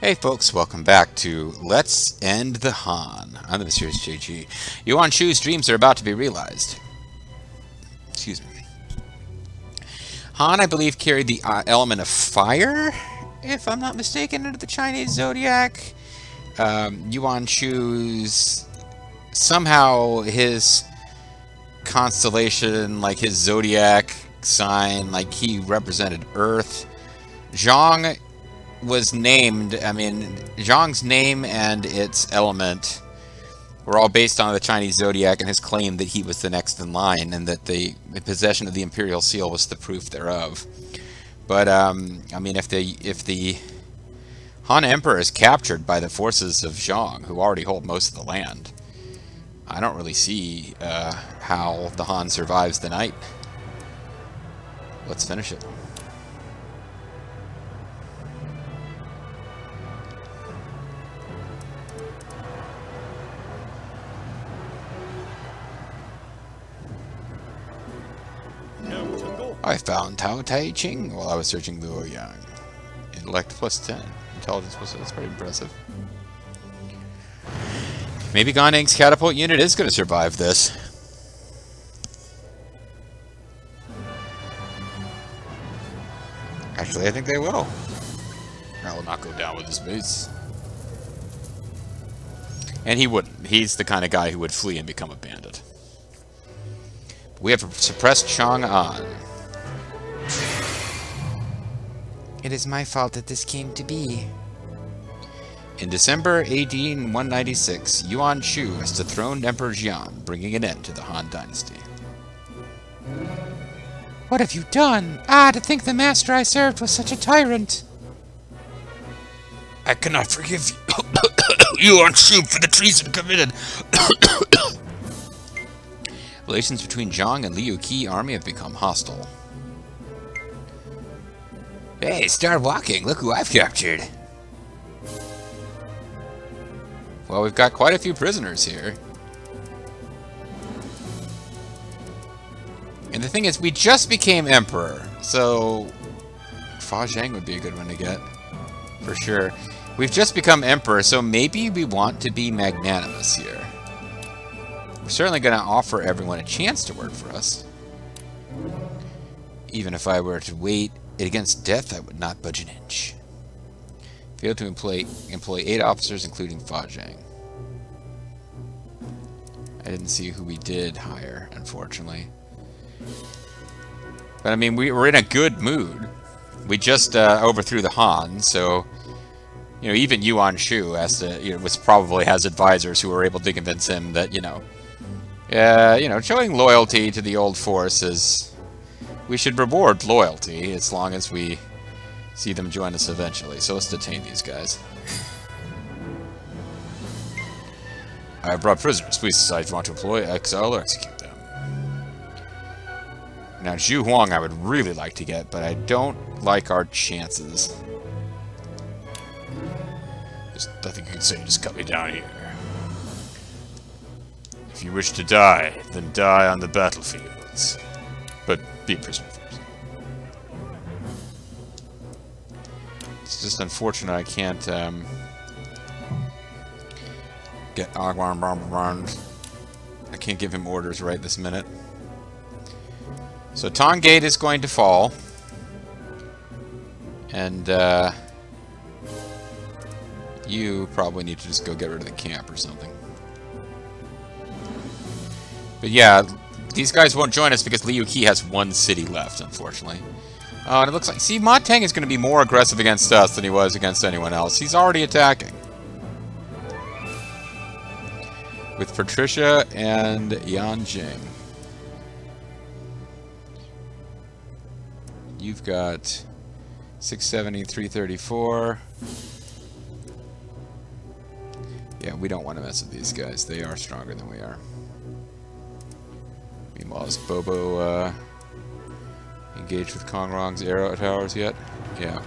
Hey folks, welcome back to Let's End the Han. I'm the Mysterious JG. Yuan Shu's dreams are about to be realized. Excuse me. Han, I believe, carried the element of fire, if I'm not mistaken, into the Chinese zodiac. Yuan Shu's... somehow his constellation, like his zodiac sign, like he represented Earth. Zhong was named, I mean, Zhong's name and its element were all based on the Chinese zodiac and his claim that he was the next in line and that the possession of the imperial seal was the proof thereof. But, I mean, if the Han Emperor is captured by the forces of Zhong, who already hold most of the land, I don't really see how the Han survives the night. Let's finish it. I found Tao Tai Ching while I was searching Luo Yang. Intellect plus 10. Intelligence plus 10. That's pretty impressive. Maybe Ganing's catapult unit is going to survive this. Actually, I think they will. I will not go down with his base. And he wouldn't. He's the kind of guy who would flee and become a bandit. We have suppressed Chang'an. It is my fault that this came to be. In December AD 196, Yuan Shu has dethroned Emperor Jian, bringing an end to the Han Dynasty. What have you done? Ah, to think the master I served was such a tyrant. I cannot forgive you, Yuan Shu, for the treason committed. Relations between Zhong and Liu Qi army have become hostile. Hey, start walking. Look who I've captured. Well, we've got quite a few prisoners here. And the thing is, we just became emperor, so Fa Zhang would be a good one to get, for sure. We've just become emperor, so maybe we want to be magnanimous here. We're certainly going to offer everyone a chance to work for us. Even if I were to wait against death, I would not budge an inch. Failed to employ 8 officers, including Fa Zhang. I didn't see who we did hire, unfortunately. But I mean, we're in a good mood. We just overthrew the Han, so you know, even Yuan Shu has to, you know, probably has advisors who were able to convince him that, you know, showing loyalty to the old force is, we should reward loyalty as long as we see them join us eventually. So let's detain these guys. I have brought prisoners. Please decide if you want to employ, exile, or execute them. Now, Zhu Huang I would really like to get, but I don't like our chances. There's nothing you can say, just cut me down here. If you wish to die, then die on the battlefields. But be a prisoner first. It's just unfortunate I can't get I can't give him orders right this minute. So Tongate is going to fall. And you probably need to just go get rid of the camp or something. But yeah, these guys won't join us because Liu Qi has 1 city left, unfortunately. Oh, and it looks like... see, Ma Teng is going to be more aggressive against us than he was against anyone else. He's already attacking. With Patricia and Yan Jing. You've got 670, 334. Yeah, we don't want to mess with these guys. They are stronger than we are. Meanwhile, is Bobo engaged with Kongrong's arrow towers yet? Yeah.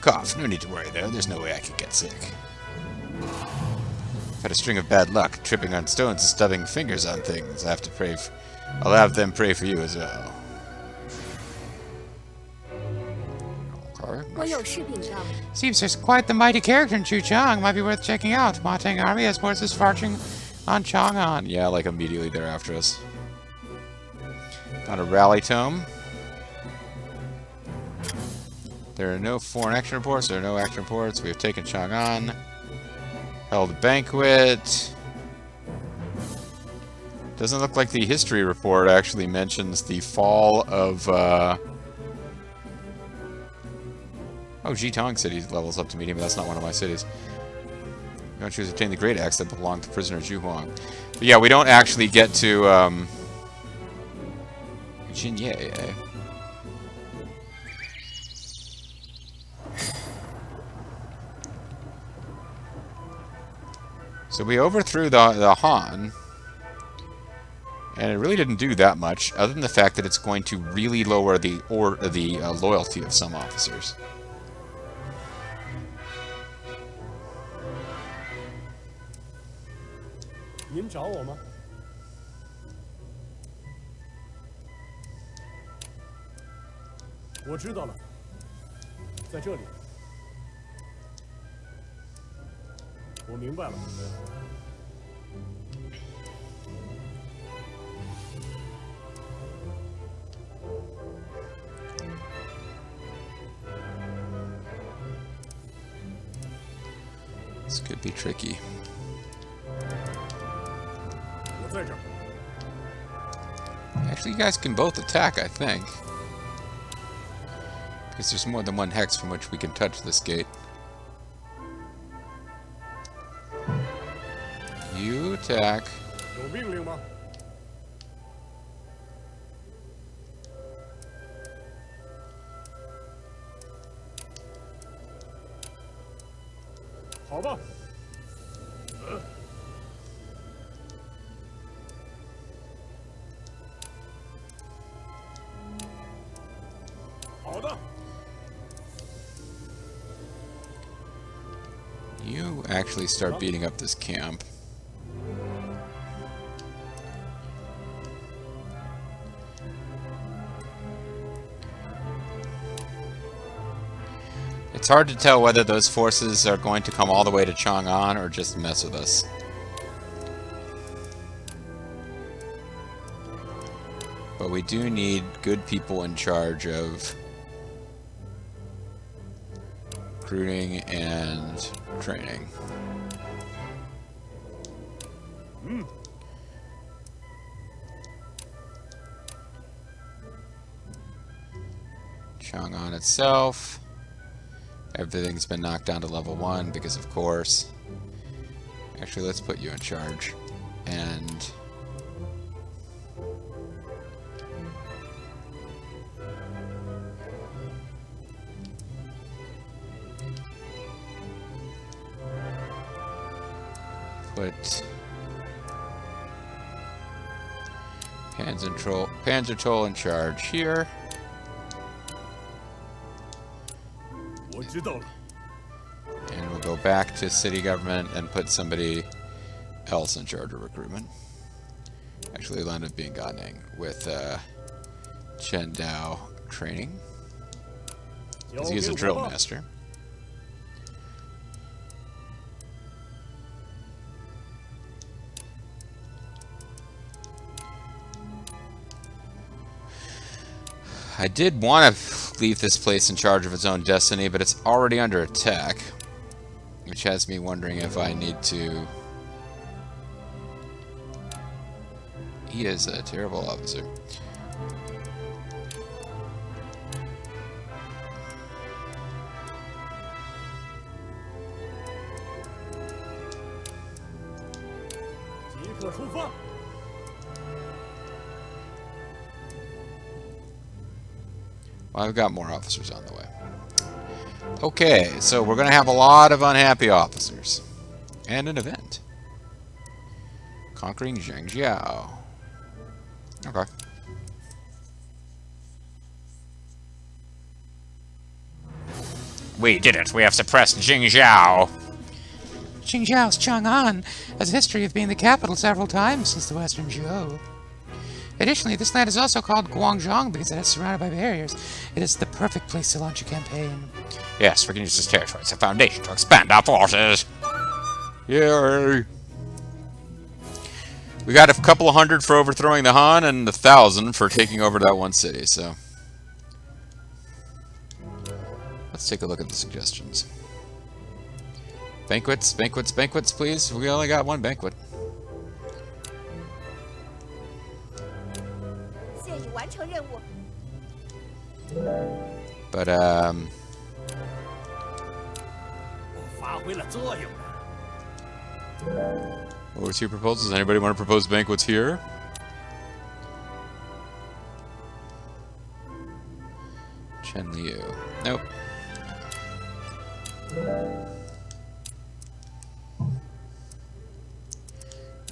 Cough. No need to worry, though. There's no way I could get sick. I've had a string of bad luck, tripping on stones and stubbing fingers on things. I'll have them pray for you as well. Seems there's quite the mighty character in Zhong. Might be worth checking out. Ma Teng army has forces marching on Chang'an. Yeah, like immediately they're after us. Found a rally tome. There are no foreign action reports. There are no action reports. We have taken Chang'an. Held a banquet. Doesn't look like the history report actually mentions the fall of, Oh, Jitong City levels up to medium, but that's not one of my cities. You don't choose to obtain the great axe that belonged to prisoner Zhu Huang. But yeah, we don't actually get to, Jinye, eh? So we overthrew the Han, and it really didn't do that much, other than the fact that it's going to really lower the loyalty of some officers. This could be tricky. Actually, you guys can both attack, I think. Because there's more than one hex from which we can touch this gate. You attack. You actually start beating up this camp. It's hard to tell whether those forces are going to come all the way to Chang'an or just mess with us. But we do need good people in charge of recruiting and training. Chang'an itself. Everything's been knocked down to level 1 because, of course. Actually, let's put you in charge. And put Panzer in charge here. And we'll go back to city government and put somebody else in charge of recruitment. Actually, it'll end up being Ganing with Chen Dao training. Because he is a drill master. I did want to leave this place in charge of its own destiny, but it's already under attack. Which has me wondering if I need to... He is a terrible officer. Well, I've got more officers on the way. Okay, so we're going to have a lot of unhappy officers. And an event. Conquering Zhengzhou. Okay. We did it! We have suppressed Jingzhou! Qingzhou's Chang'an has a history of being the capital several times since the Western Zhou. Additionally, this land is also called Guangzhong because it is surrounded by barriers. It is the perfect place to launch a campaign. Yes, we can use this territory as a foundation to expand our forces. Yay! We got a couple of hundred for overthrowing the Han and 1,000 for taking over that one city, so... Let's take a look at the suggestions. Banquets, banquets, banquets, please. We only got one banquet. But, what was your proposals? Anybody want to propose banquets here? Chen Liu. Nope.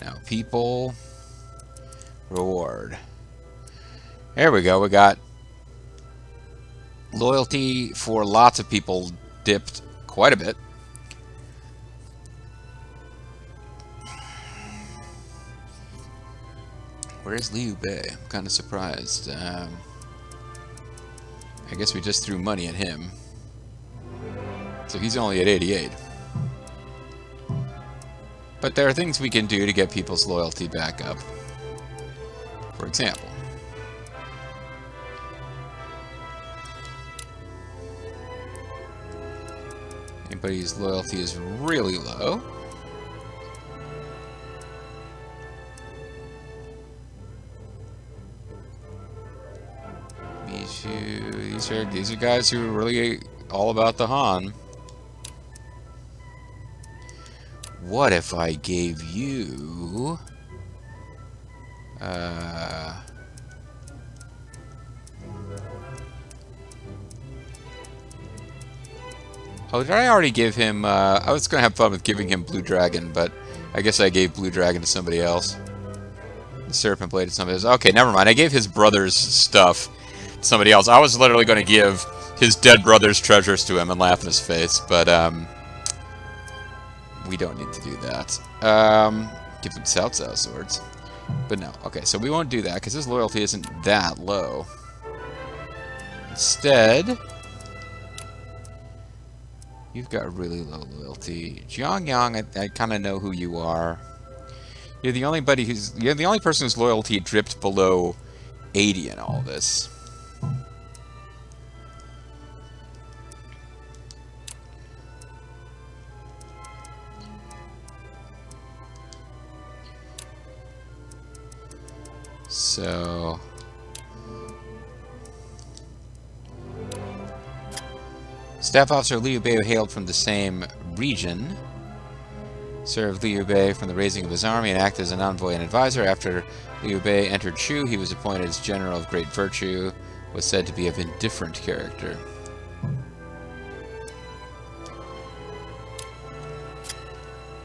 Now, people. Reward. There we go. We got loyalty for lots of people dipped quite a bit. Where's Liu Bei? I'm kind of surprised. I guess we just threw money at him. So he's only at 88. But there are things we can do to get people's loyalty back up. For example. Anybody whose loyalty is really low. These are guys who are really all about the Han. What if I gave you... Oh, did I already give him... I was going to have fun with giving him Blue Dragon, but I guess I gave Blue Dragon to somebody else. The Serpent Blade to somebody else. Okay, never mind. I gave his brother's stuff to somebody else. I was literally going to give his dead brother's treasures to him and laugh in his face, but we don't need to do that. Give him Cao Cao swords. But no. Okay, so we won't do that because his loyalty isn't that low. Instead... You've got really low loyalty. Zhong Yang, I kind of know who you are. You're the only person whose loyalty dripped below 80 in all this. So... Staff Officer Liu Bei, who hailed from the same region, served Liu Bei from the raising of his army and acted as an envoy and advisor. After Liu Bei entered Shu, he was appointed as General of Great Virtue, was said to be of indifferent character.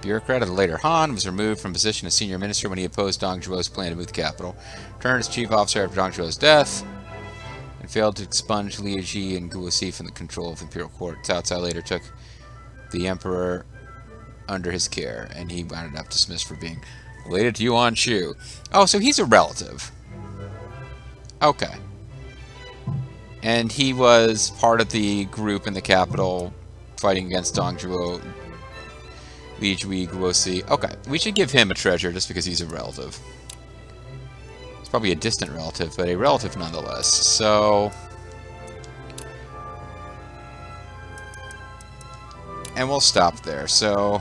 Bureaucrat of the later Han, was removed from position as senior minister when he opposed Dong Zhuo's plan to move the capital. Returned as chief officer after Dong Zhuo's death, and failed to expunge Liu Ji and Guo Si from the control of the imperial court. Cao Cao later took the emperor under his care, and he wound up dismissed for being related to Yuan Shu. Oh, so he's a relative. Okay. And he was part of the group in the capital fighting against Dong Zhuo, Li Jui, Guo Si. Okay, we should give him a treasure just because he's a relative. Probably a distant relative, but a relative nonetheless. So... And we'll stop there. So...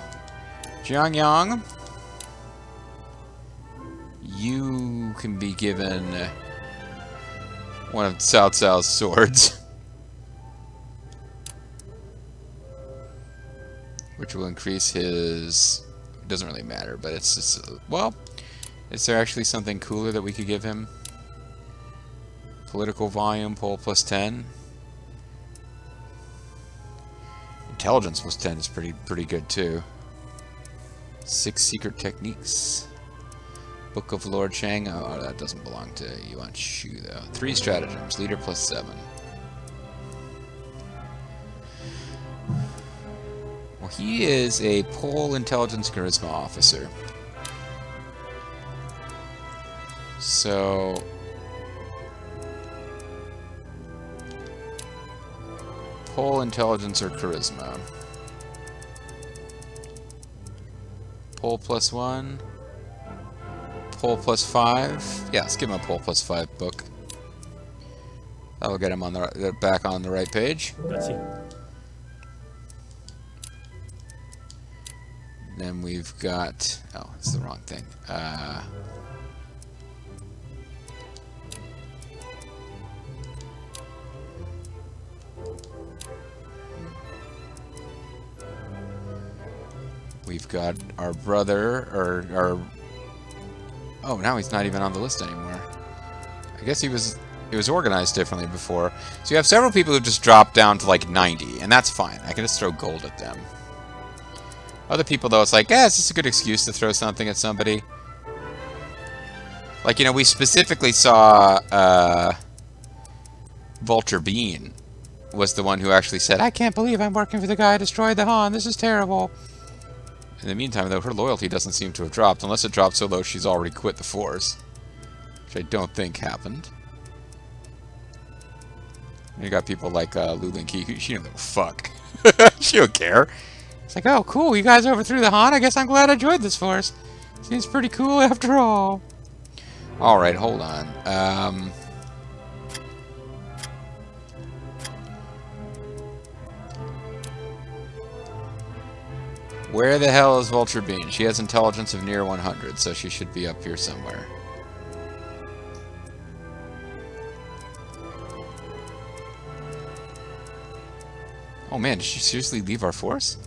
Zhang Yang... You can be given... one of Cao Cao's swords. Which will increase his... It doesn't really matter, but it's just... Well... Is there actually something cooler that we could give him? Political volume, poll plus 10. Intelligence plus 10 is pretty good too. 6 secret techniques. Book of Lord Shang. Oh, that doesn't belong to Yuan Shu though. 3 stratagems. Leader plus 7. Well, he is a Pole Intelligence Charisma officer. So... Pole Intelligence or Charisma. Pole +1. Pole +5. Yeah, let's give him a Pole +5 book. That'll get him on the back on the right page. Then we've got... Oh, it's the wrong thing. We've got our brother, or our... Oh, now he's not even on the list anymore. I guess it was organized differently before. So you have several people who just dropped down to like 90, and that's fine. I can just throw gold at them. Other people, though, it's like, it's just a good excuse to throw something at somebody. Like, you know, we specifically saw Vulture Bean was the one who actually said, I can't believe I'm working for the guy who destroyed the Han. This is terrible. In the meantime, though, her loyalty doesn't seem to have dropped, unless it dropped so low she's already quit the Force. Which I don't think happened. And you got people like Lulin Ki, who she don't give a fuck. She don't care. It's like, oh, cool, you guys overthrew the Han. I guess I'm glad I joined this Force. Seems pretty cool after all. Alright, hold on. Where the hell is Vulture Bean? She has intelligence of near 100, so she should be up here somewhere. Oh man, did she seriously leave our force?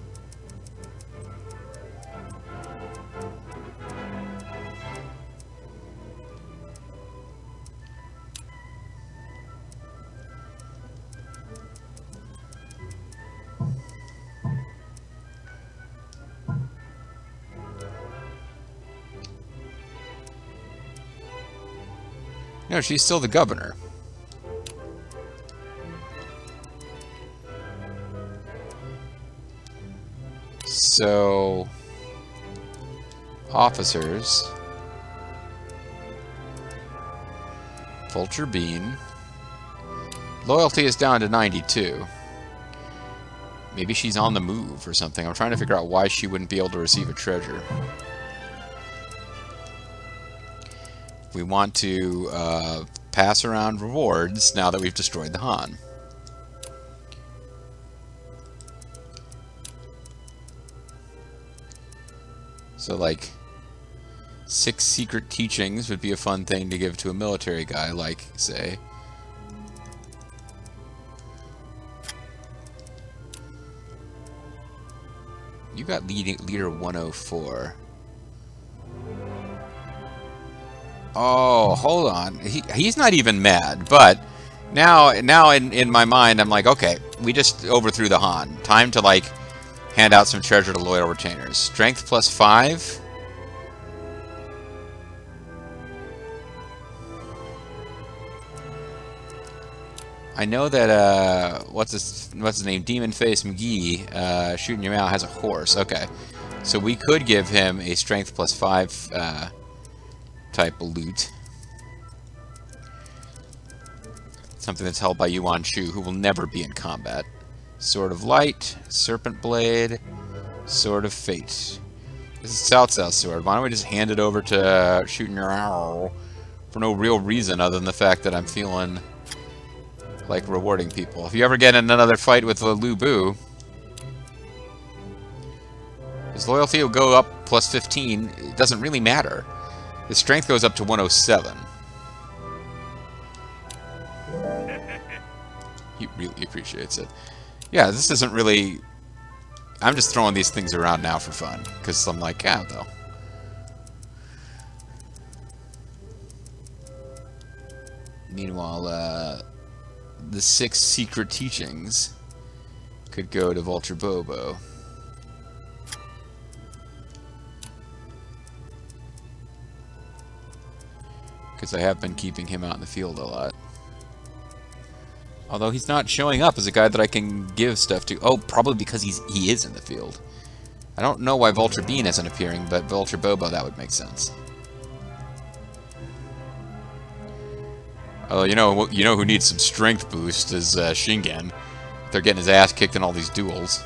No, she's still the governor. So, officers, Vulture Bean, loyalty is down to 92. Maybe she's on the move or something. I'm trying to figure out why she wouldn't be able to receive a treasure. We want to pass around rewards now that we've destroyed the Han. So, like, 6 secret teachings would be a fun thing to give to a military guy, like, say. You got leader 104. Oh, hold on. He's not even mad, but now in my mind, I'm like, okay, we just overthrew the Han. Time to, like, hand out some treasure to loyal retainers. Strength +5. I know that what's his name? Demon Face McGee, shooting your mouth, has a horse. Okay, so we could give him a Strength +5 type of loot. Something that's held by Yuan Shu, who will never be in combat. Sword of Light, Serpent Blade, Sword of Fate. This is South Sword. Why don't we just hand it over to Shooting Your Arrow for no real reason other than the fact that I'm feeling like rewarding people. If you ever get in another fight with Lu Bu, his loyalty will go up +15. It doesn't really matter. His strength goes up to 107. He really appreciates it. Yeah, this isn't really... I'm just throwing these things around now for fun, because I'm like, yeah, though. Meanwhile, the 6 secret teachings could go to Vulture Bobo. Because I have been keeping him out in the field a lot. Although he's not showing up as a guy that I can give stuff to. Oh, probably because he is in the field. I don't know why Vulture Bean isn't appearing, but Vulture Bobo, that would make sense. Oh, you know who needs some strength boost is Shingen. They're getting his ass kicked in all these duels.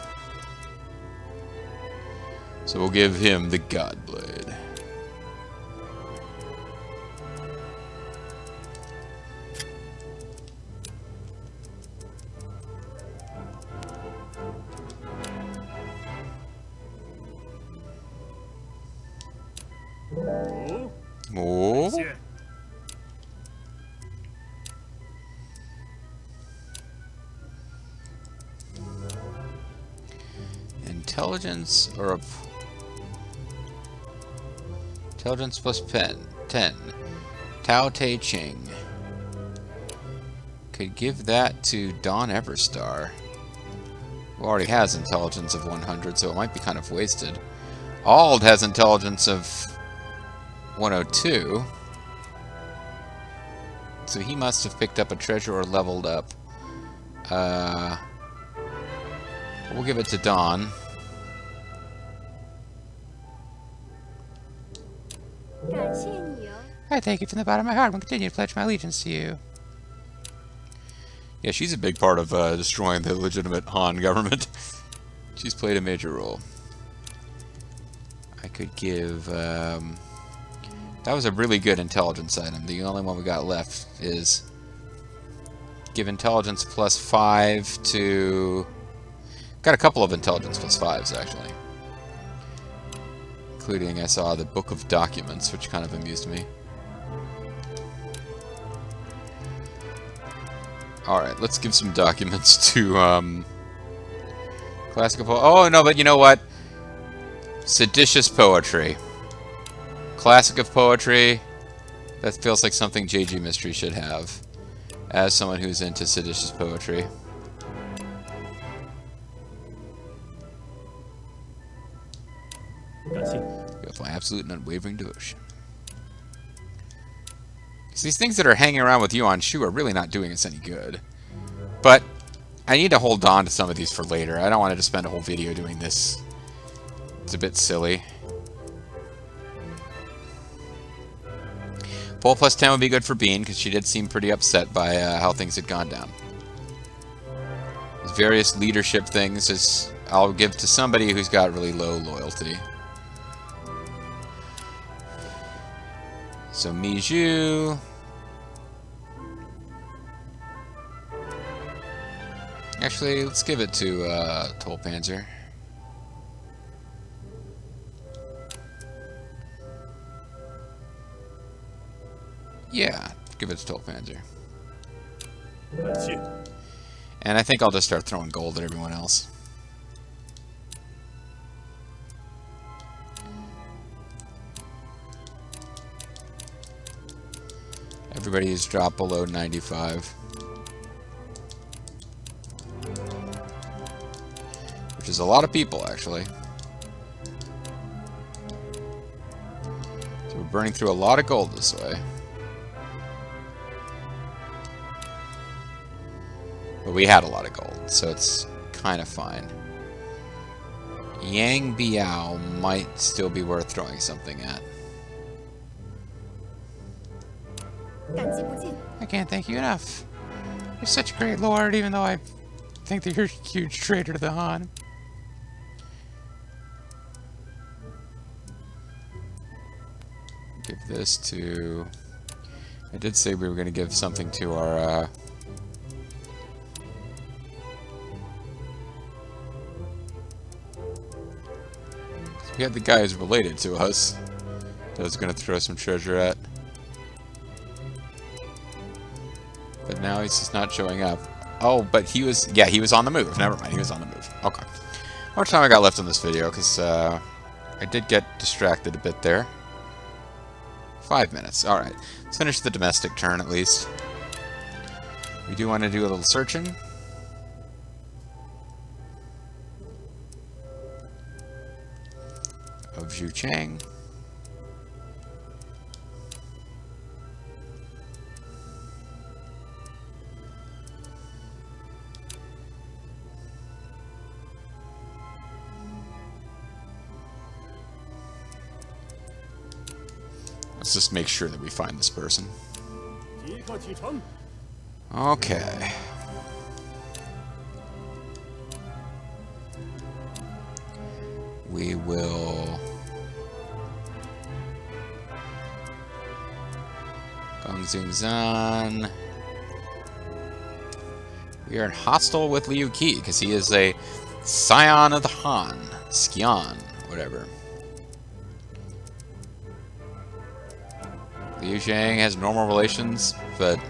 So we'll give him the God Blade. Oh. Intelligence or a intelligence plus 10. Tao Te Ching. Could give that to Dawn Everstar, who already has intelligence of 100, so it might be kind of wasted. Ald has intelligence of 102, so he must have picked up a treasure or leveled up. We'll give it to Dawn. I thank you from the bottom of my heart and continue to pledge my allegiance to you. Yeah, she's a big part of destroying the legitimate Han government. She's played a major role. I could give... that was a really good intelligence item. The only one we got left is... give intelligence plus 5 to... Got a couple of intelligence plus 5s, actually. Including, I saw the Book of Documents, which kind of amused me. Alright, let's give some documents to, classical oh, no, but you know what? Seditious poetry. Classic of poetry. That feels like something JG Mystery should have. As someone who's into seditious poetry. With my absolute and unwavering devotion. These things that are hanging around with you on Shu are really not doing us any good. But I need to hold on to some of these for later. I don't want to just spend a whole video doing this. It's a bit silly. Pole plus 10 would be good for Bean, because she did seem pretty upset by how things had gone down. There's various leadership things I'll give to somebody who's got really low loyalty. So Miju. Actually, let's give it to Tolpanzer. Yeah, give it to Tolpanzer. And I think I'll just start throwing gold at everyone else. Everybody's dropped below 95. Which is a lot of people, actually. So we're burning through a lot of gold this way. But we had a lot of gold, so it's kind of fine. Yang Biao might still be worth throwing something at. I can't thank you enough. You're such a great lord, even though I think that you're a huge traitor to the Han. Give this to... I did say we were going to give something to our... We had the guy who's related to us that I was going to throw some treasure at. But now he's just not showing up. Oh, but he was... Yeah, he was on the move. Never mind, he was on the move. Okay. How much time I got left on this video? Because I did get distracted a bit there. 5 minutes. Alright. Let's finish the domestic turn at least. We do want to do a little searching. Of Zhu Chang. Let's just make sure that we find this person. Okay. We will... Gongzing Zan. We are hostile with Liu Qi, because he is a scion of the Han. Skian, whatever. Liu Zhang has normal relations, but...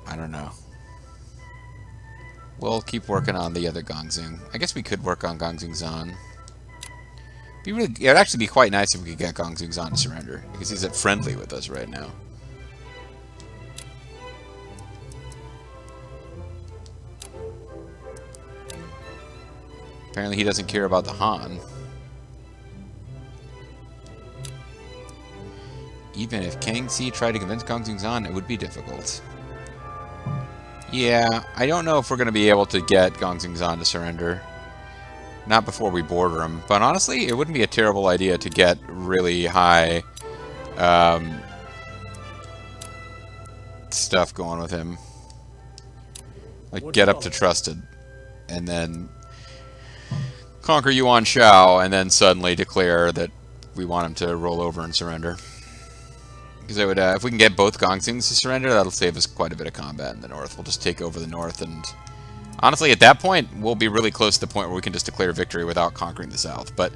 I don't know. We'll keep working on the other Gongzing. I guess we could work on Gongzing Zan. It would actually be quite nice if we could get Gongzing Zan to surrender, because he's at friendly with us right now. Apparently he doesn't care about the Han. Even if Kangxi tried to convince Gongzing Zan, it would be difficult. Yeah, I don't know if we're going to be able to get Gongzing Zan to surrender. Not before we border him. But honestly, it wouldn't be a terrible idea to get really high stuff going with him. Like, get up to trusted. And then conquer Yuan Shao, and then suddenly declare that we want him to roll over and surrender. Because it would, if we can get both Gongzings to surrender, that'll save us quite a bit of combat in the north. We'll just take over the north, and honestly, at that point, we'll be really close to the point where we can just declare victory without conquering the south. But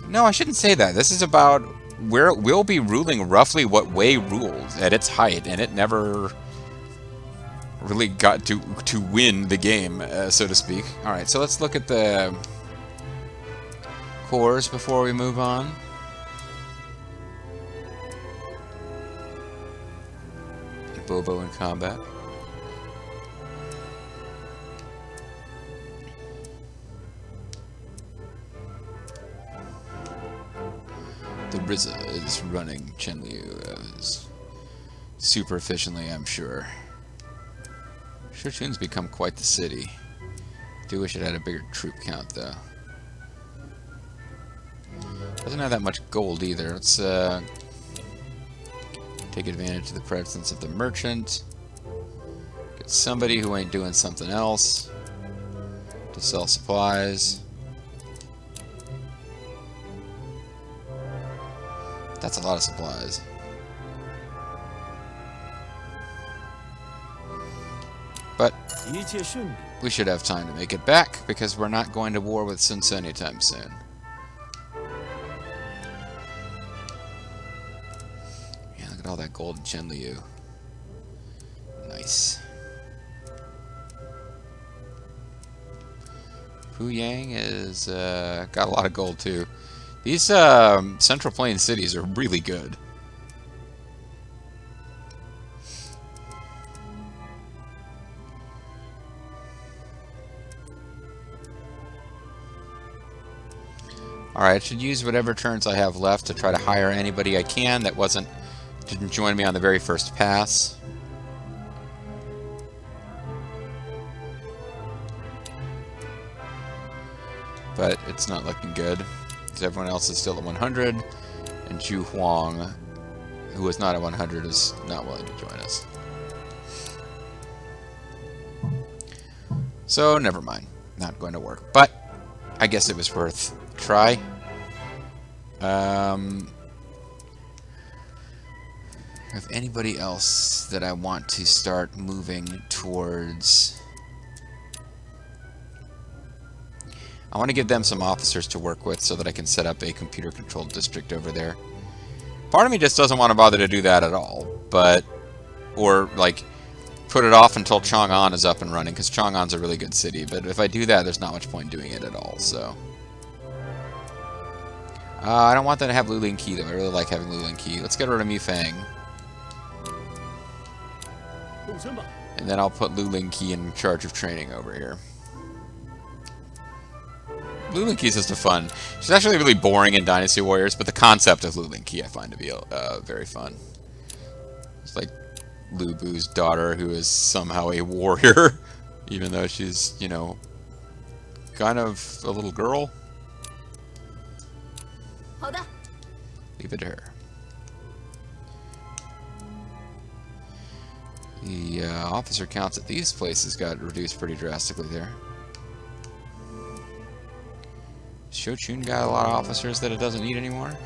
no, I shouldn't say that. This is about where we'll be ruling roughly what Wei ruled at its height, and it never really got to win the game, so to speak. All right, so let's look at the cores before we move on. Bobo in combat. The Riza is running Chenliu super efficiently, I'm sure. Shurchun's become quite the city. Do wish it had a bigger troop count, though. Doesn't have that much gold either. Let's take advantage of the presence of the merchant. Get somebody who ain't doing something else to sell supplies. That's a lot of supplies. But we should have time to make it back, because we're not going to war with Sun Ce anytime soon. Yeah, look at all that gold in Chenliu. Nice. Puyang is got a lot of gold too. These Central Plain cities are really good. Alright, I should use whatever turns I have left to try to hire anybody I can that didn't join me on the very first pass. But it's not looking good, because everyone else is still at 100, and Zhu Huang, who is not at 100, is not willing to join us. So, never mind. Not going to work. But, I guess it was worth a try. If anybody else that I want to start moving towards... I want to give them some officers to work with so that I can set up a computer-controlled district over there. Part of me just doesn't want to bother to do that at all, but... Or, like, put it off until Chang'an is up and running, because Chang'an's a really good city, but if I do that, there's not much point doing it at all, so... I don't want them to have Lulin Qi, though. I really like having Lulin Qi. Let's get rid of Mi Fang. And then I'll put Lulin Qi in charge of training over here. Lulin Qi is just a fun... She's actually really boring in Dynasty Warriors, but the concept of Lulin Qi I find to be very fun. It's like Lu Bu's daughter, who is somehow a warrior, even though she's, you know, kind of a little girl. Leave it to her. The officer counts at these places got reduced pretty drastically there. Shochun got a lot of officers that it doesn't need anymore.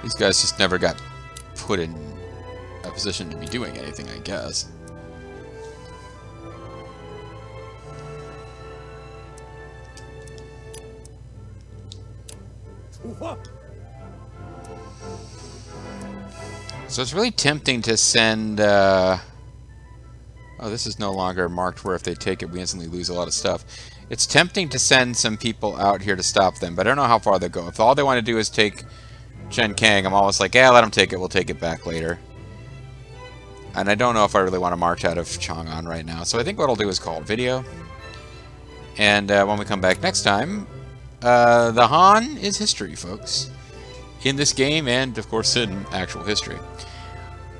These guys just never got put in a position to be doing anything, I guess. So it's really tempting to send... oh, this is no longer marked where if they take it we instantly lose a lot of stuff. It's tempting to send some people out here to stop them, but I don't know how far they go. If all they want to do is take Chen Kang, I'm always like, yeah, let them take it, we'll take it back later. And I don't know if I really want to march out of Chang'an right now. So I think what I'll do is call it video. And when we come back next time, the Han is history, folks. In this game, and of course in actual history.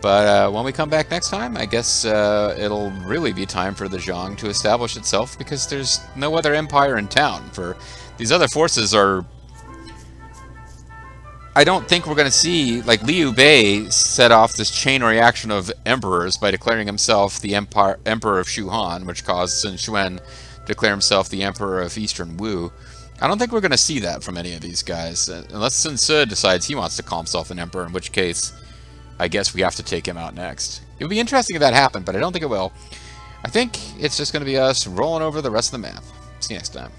But when we come back next time, I guess it'll really be time for the Zhong to establish itself, because there's no other empire in town. For these other forces are... I don't think we're going to see, like, Liu Bei set off this chain reaction of emperors by declaring himself the emperor of Shuhan, which caused Sun Quan to declare himself the emperor of Eastern Wu. I don't think we're going to see that from any of these guys, unless Sun Ce decides he wants to call himself an emperor, in which case, I guess we have to take him out next. It would be interesting if that happened, but I don't think it will. I think it's just going to be us rolling over the rest of the map. See you next time.